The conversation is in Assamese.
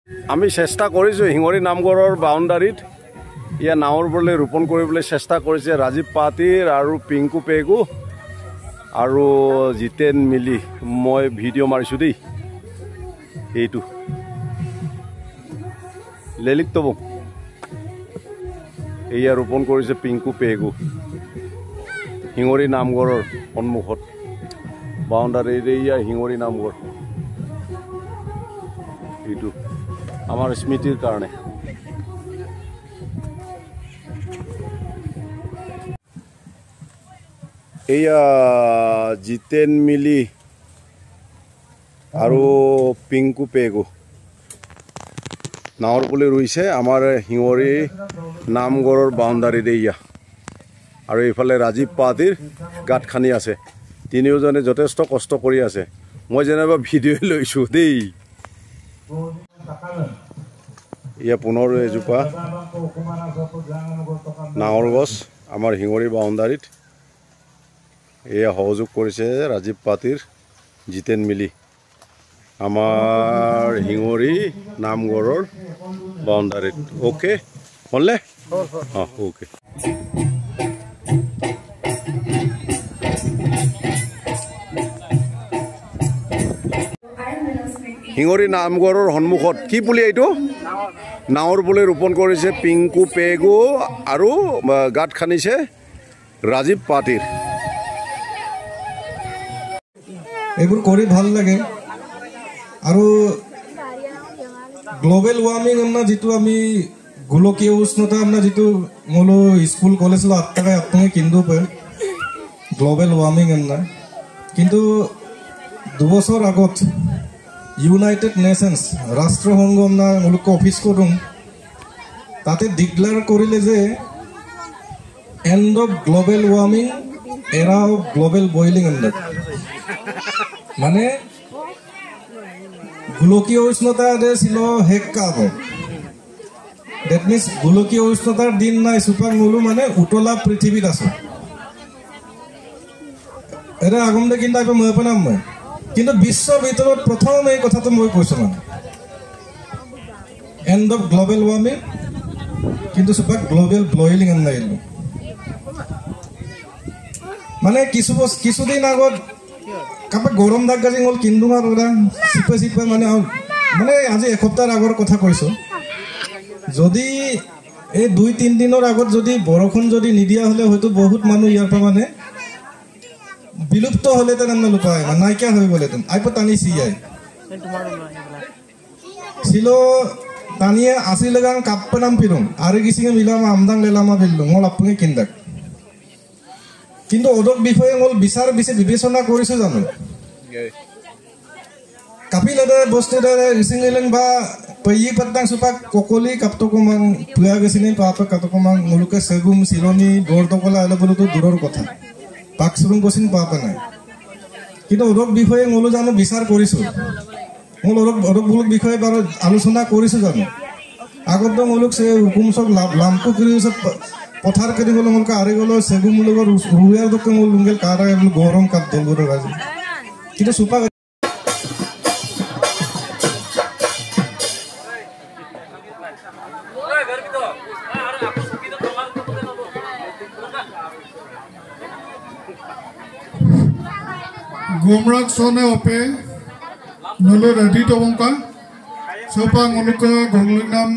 আমি চেষ্টা কৰিছোঁ হিঙৰি নামঘৰৰ বাউণ্ডাৰীত ইয়া নাৱৰ বলে ৰোপণ কৰিবলৈ চেষ্টা কৰিছে ৰাজীৱ পাতিৰ আৰু পিংকু পেগু আৰু জিতেন মিলি। মই ভিডিঅ' মাৰিছোঁ দেই, এইটো লেলিকতব এয়া ৰোপণ কৰিছে পিংকু পেগু হিঙৰি নামঘৰৰ সন্মুখত বাউণ্ডাৰীৰে। এয়া হিঙৰি নামঘৰ, এইটো আমাৰ স্মৃতিৰ কাৰণে। এয়া জিতেন মিলি আৰু পিংকু পেগু নাৱৰ পুলি ৰুইছে আমাৰ হিঙৰি নামঘৰৰ বাউণ্ডাৰীত। এয়া আৰু এইফালে ৰাজীৱ পাতিৰ গাঁত খানি আছে। তিনিওজনে যথেষ্ট কষ্ট কৰি আছে। মই যেনিবা ভিডিঅ' লৈছোঁ দেই। এয়া পুনৰ এজোপা নাহৰ গছ আমাৰ হিঙৰি বাউণ্ডাৰীত। এয়া সহযোগ কৰিছে ৰাজীৱ পাতিৰ জিতেন মিলি আমাৰ হিঙৰি নামঘৰৰ বাউণ্ডাৰীত। অ'কে হ'লনে? অঁ অ'কে। হিঙৰি নামঘৰৰ সন্মুখত কি পুলি এইটো? নাৱৰ পুলি ৰোপণ কৰিছে পিংকু পেগু আৰু গাঁত খান্দিছে ৰাজীৱ পাতিৰ। এইবোৰ কৰি ভাল লাগে। আৰু গ্লোবেল ওয়ার্মিং আমরা যেটো আমি গোলকীয় উষ্ণতা আমরা যেটো মূলো স্কুল কলেজলো আত্মাকে কিনবো পে গ্লোবেল ওয়ার্মিং আমরা কিন্তু 2 বছর আগত ইউনাইটেড নেশনস রাষ্ট্রসংঘ আমরা মূলক অফিস করুম তাতে ডিক্লেয়ার করিলে যে এন্ড অফ গ্লোবেল ওয়ার্মিং এরা অফ গ্লোবেল বয়লিং আমরা মানে গোলকীয় উষ্ণতা ছিল হেক কাব। দ্যাট মিন্স গোলকীয় উষ্ণতার দিন নাই সুপার মূলো মানে উতলা পৃথিবীত আছে। এটা আগম দে কিন্তু মই পাম মই কিন্তু বিশ্বৰ ভিতৰত প্ৰথম এই কথাটো মই কৈছো মানে এন্ড অফ গ্লোবেল ওয়ার্মিং কিন্তু সুপার গ্লোবেল বয়লিং আনাইল মানে কিছুদিন আগত কাপে গরম দাগ গাজি হল কিন্তু ওরা চিপে চিপে মানে মানে আজি এসপ্তাহ আগৰ কথা কৈছো। যদি এই 2-3 দিনৰ আগত যদি বৰষুণ যদি নিদিয়া হলে হয়তো বহুত মানুহ ইয়াৰ পৰা মানে বিলুপ্ত হলেতেন আমরা লুপায় মানে নাইকিয়া হয়ে গেলেতেন। আইপ টানি সিয়াই ছিল টানিয়ে আসি লাগান কাপ্পে নাম পিরুম আর গিসিঙে মিলামা আমদাং লেলামা বিল্লুম হল আপনি কিন্দাক কিন্তু ওদক বিষয়ে হল বিচার বিবেচনা কৰিছো জানো কাপিল এটা বস্তু রিসিং বা পয়ি পত্তাং সুপাক ককলি কাপতকমাং পুয়া গেছিনি পাপা কাতকমাং মুলুকে সেগুম সিলনি দরদকলা আলে বলে তো দূরের কথা পাকসুরুম কসিন পাপা নাই কিন্তু ওদক বিষয়ে মূল জানো বিচার কৰিছো মূল ওদক মুলুক বিষয়ে বাৰু আলোচনা কৰিছো জানো আগত মুলুক সে হুকুম সব লাম্পু কৰিছে পথার কেটে গেল মুলক আরে গেল সেগুম মুলুক রুয়ার দকে মুল লুঙ্গেল কারা গরম কাপ দল করে গাছে কিন্তু সুপা गोमराग सोने ओपे नलो रेडी तो बंका सोपा मुलुक गोंगलुक नाम